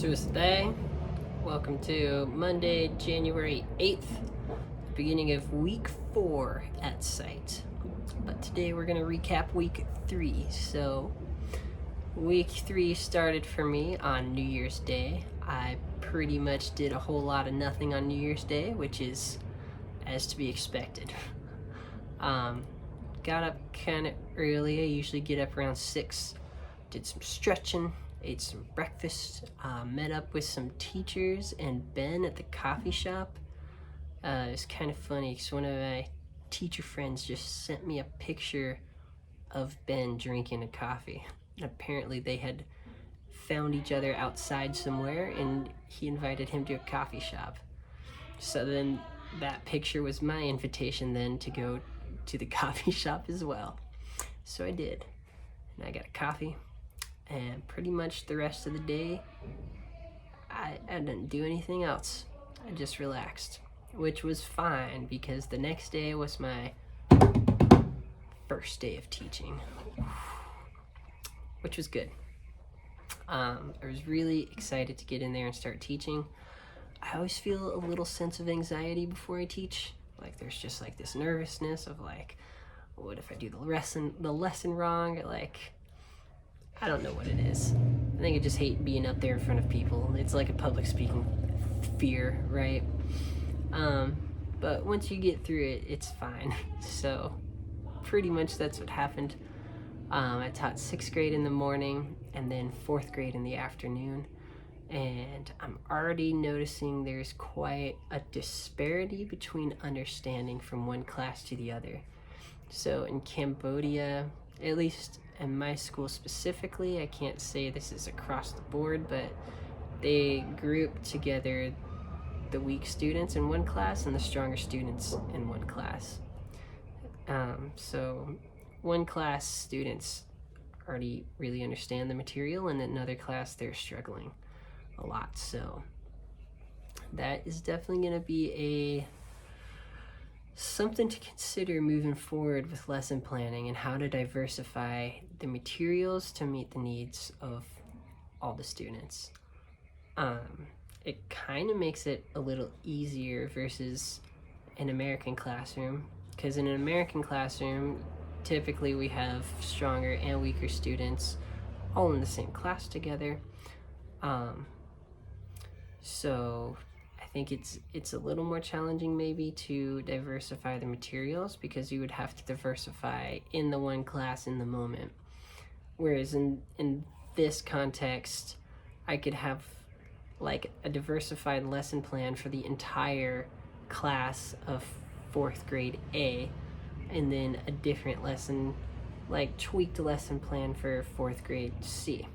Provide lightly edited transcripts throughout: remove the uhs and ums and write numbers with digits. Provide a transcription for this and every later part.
Tuesday. Welcome to Monday, January 8th, the beginning of week 4 at site. But today we're going to recap week 3. So, week 3 started for me on New Year's Day. I pretty much did a whole lot of nothing on New Year's Day, which is as to be expected. Got up kind of early. I usually get up around 6. Did some stretching, ate some breakfast, met up with some teachers and Ben at the coffee shop. It's kind of funny because one of my teacher friends just sent me a picture of Ben drinking a coffee. Apparently they had found each other outside somewhere and he invited him to a coffee shop. So then that picture was my invitation then to go to the coffee shop as well. So I did. And I got a coffee. And pretty much the rest of the day, I didn't do anything else. I just relaxed, which was fine because the next day was my first day of teaching, which was good. I was really excited to get in there and start teaching. I always feel a little sense of anxiety before I teach. Like there's just like this nervousness of like, what if I do the lesson wrong? Or like, I don't know what it is. I think I just hate being up there in front of people. It's like a public speaking fear, right? But once you get through it, it's fine. So pretty much that's what happened. I taught 6th grade in the morning and then 4th grade in the afternoon. And I'm already noticing there's quite a disparity between understanding from one class to the other. So in Cambodia, at least in my school specifically, I can't say this is across the board, but they group together the weak students in one class and the stronger students in one class. So one class students already really understand the material, and in another class they're struggling a lot. So that is definitely going to be something to consider moving forward with lesson planning and how to diversify the materials to meet the needs of all the students. It kind of makes it a little easier versus an American classroom, because in an American classroom typically we have stronger and weaker students all in the same class together. So I think it's a little more challenging maybe to diversify the materials because you would have to diversify in the one class in the moment. Whereas in this context, I could have like a diversified lesson plan for the entire class of 4th grade A, and then a different lesson, like tweaked lesson plan for 4th grade C.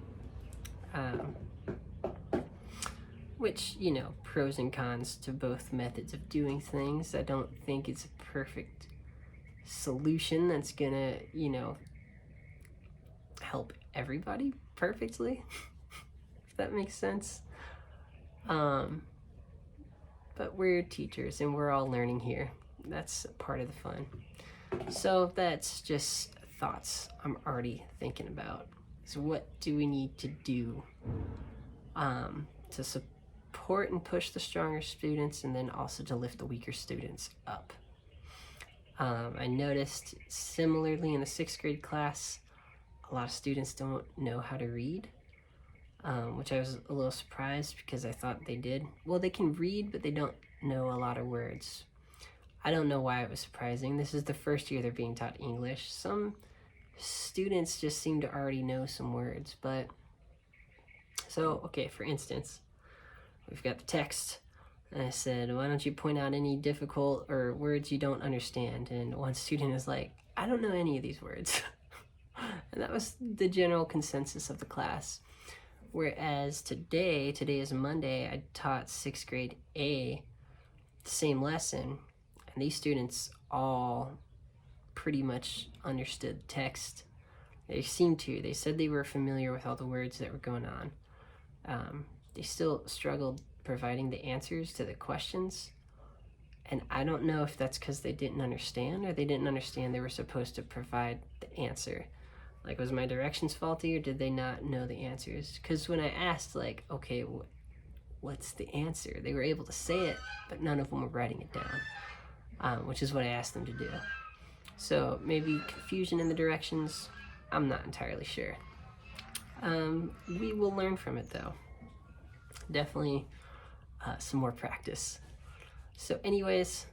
Which, you know, pros and cons to both methods of doing things. I don't think it's a perfect solution that's gonna, you know, help everybody perfectly, if that makes sense. But we're teachers and we're all learning here. That's part of the fun. So that's just thoughts I'm already thinking about. So what do we need to do to support and push the stronger students, and then also to lift the weaker students up? I noticed similarly in the 6th grade class, a lot of students don't know how to read, which I was a little surprised because I thought they did. Well, they can read, but they don't know a lot of words. I don't know why it was surprising. This is the first year they're being taught English. Some students just seem to already know some words, but so, okay, for instance, we've got the text, and I said, why don't you point out any difficult or words you don't understand? And one student is like, I don't know any of these words. And that was the general consensus of the class. Whereas today is Monday, I taught 6th grade A, the same lesson, and these students all pretty much understood the text. They seemed to. They said they were familiar with all the words that were going on. They still struggled providing the answers to the questions, and I don't know if that's because they didn't understand or they didn't understand they were supposed to provide the answer. Like, was my directions faulty or did they not know the answers? Because when I asked, like, okay, what's the answer? They were able to say it, but none of them were writing it down, which is what I asked them to do. So maybe confusion in the directions, I'm not entirely sure. We will learn from it though. Definitely some more practice. So anyways,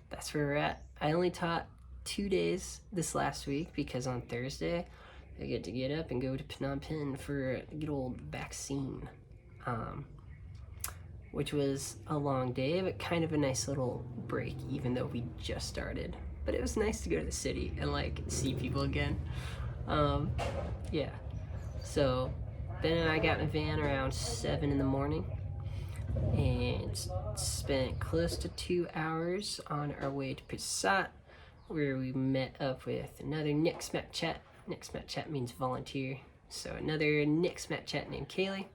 that's where we're at. I only taught 2 days this last week because on Thursday I get to get up and go to Phnom Penh for a good old vaccine, which was a long day, but kind of a nice little break, even though we just started. But it was nice to go to the city and like see people again. Yeah. So Ben and I got in a van around 7 in the morning and spent close to 2 hours on our way to Prasad, where we met up with another Nixmat Chat. Nixmat Chat means volunteer. So another Nixmat Chat named Kaylee.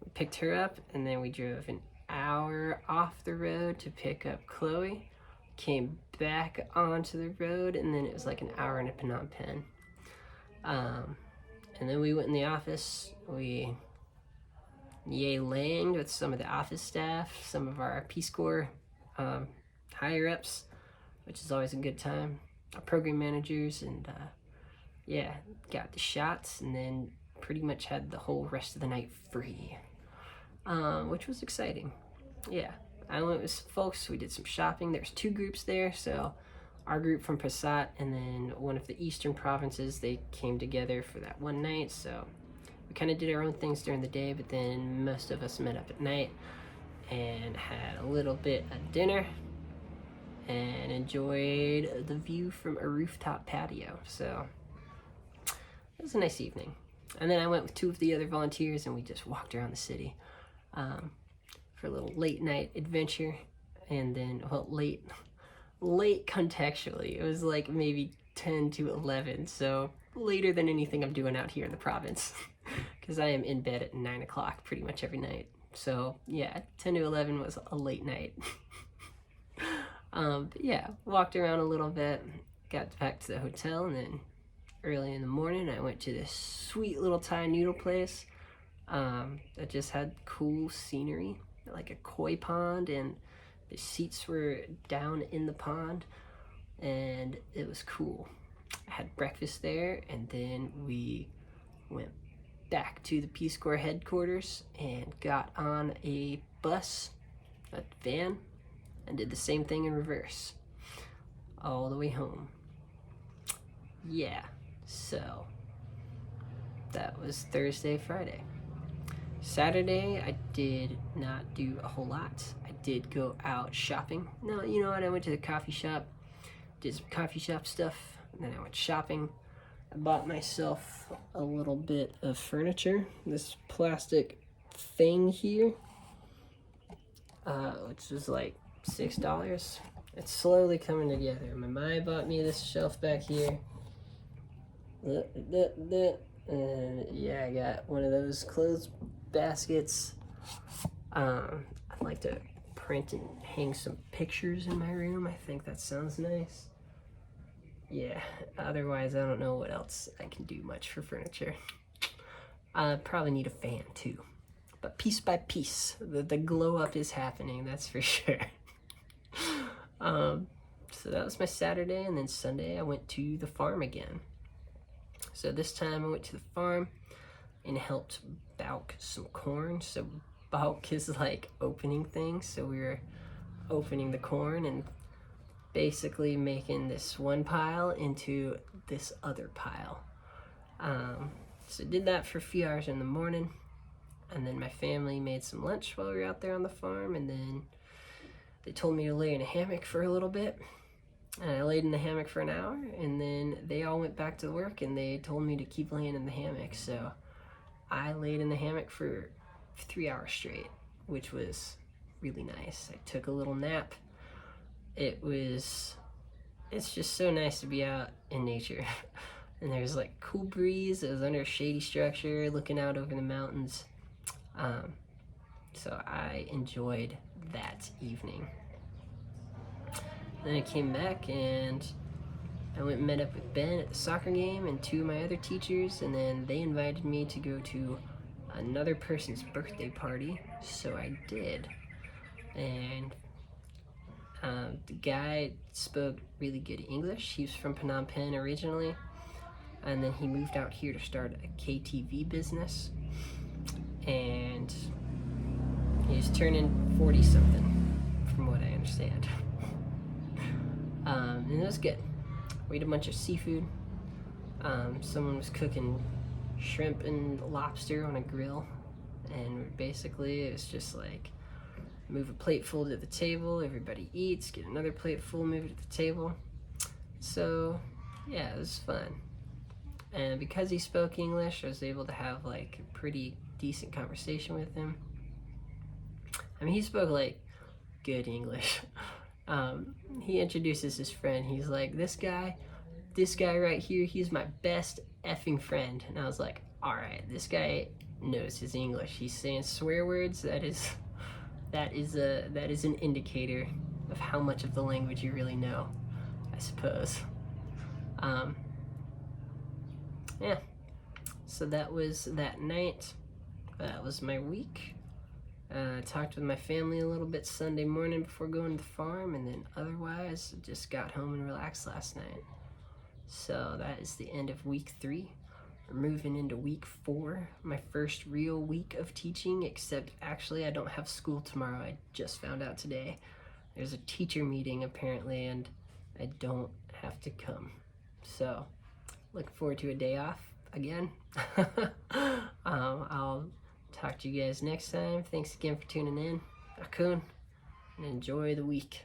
We picked her up and then we drove an hour off the road to pick up Chloe. Came back onto the road and then it was like an hour into Phnom Penh. And then we went in the office. We yay-langed with some of the office staff, some of our Peace Corps higher-ups, which is always a good time. Our program managers, and yeah, got the shots, and then pretty much had the whole rest of the night free, which was exciting. Yeah, I went with some folks. We did some shopping. There's 2 groups there, so our group from Prasad and then one of the eastern provinces, they came together for that one night. So we kind of did our own things during the day, but then most of us met up at night and had a little bit of dinner and enjoyed the view from a rooftop patio. So it was a nice evening. And then I went with 2 of the other volunteers and we just walked around the city for a little late night adventure. And then, well, late contextually, it was like maybe 10 to 11, so later than anything I'm doing out here in the province, because I am in bed at 9 o'clock pretty much every night. So yeah, 10 to 11 was a late night. But yeah, walked around a little bit, got back to the hotel, and then early in the morning I went to this sweet little Thai noodle place that just had cool scenery, like a koi pond, and the seats were down in the pond, and it was cool. I had breakfast there, and then we went back to the Peace Corps headquarters and got on a bus, a van, and did the same thing in reverse all the way home. Yeah, so that was Thursday, Friday. Saturday, I did not do a whole lot. I did go out shopping. No, you know what? I went to the coffee shop, did some coffee shop stuff, and then I went shopping. I bought myself a little bit of furniture. This plastic thing here, which was like $6. It's slowly coming together. My mom bought me this shelf back here. And yeah, I got one of those clothes baskets. I'd like to print and hang some pictures in my room. I think that sounds nice. Yeah, otherwise I don't know what else I can do much for furniture. I probably need a fan too. But piece by piece, the glow up is happening, that's for sure. So that was my Saturday, and then Sunday I went to the farm again. So this time I went to the farm and helped balk some corn. So balk is like opening things. So we were opening the corn and basically making this one pile into this other pile. So did that for a few hours in the morning, and then my family made some lunch while we were out there on the farm, and then they told me to lay in a hammock for a little bit. And I laid in the hammock for an hour, and then they all went back to work and they told me to keep laying in the hammock. So I laid in the hammock for 3 hours straight, which was really nice. I took a little nap. It's just so nice to be out in nature. And there's like cool breeze. It was under a shady structure looking out over the mountains. So I enjoyed that evening. Then I came back and I went and met up with Ben at the soccer game and 2 of my other teachers, and then they invited me to go to another person's birthday party, so I did. And the guy spoke really good English. He was from Phnom Penh originally, and then he moved out here to start a KTV business. And he's turning 40 something, from what I understand. And it was good. We ate a bunch of seafood. Someone was cooking shrimp and lobster on a grill, and basically it was just like, move a plate full to the table, everybody eats, get another plate full, move it to the table. So yeah, it was fun. And because he spoke English, I was able to have like a pretty decent conversation with him. I mean, he spoke like good English. He introduces his friend. He's like, this guy right here, he's my best effing friend. And I was like, all right, this guy knows his English. He's saying swear words. That is an indicator of how much of the language you really know, I suppose. Yeah, so that was that night. That was my week. Talked with my family a little bit Sunday morning before going to the farm, and then otherwise just got home and relaxed last night. So that is the end of week 3. We're moving into week 4, my first real week of teaching, except actually I don't have school tomorrow. I just found out today. There's a teacher meeting apparently, and I don't have to come. So looking forward to a day off again. I'll talk to you guys next time. Thanks again for tuning in. Akun, and enjoy the week.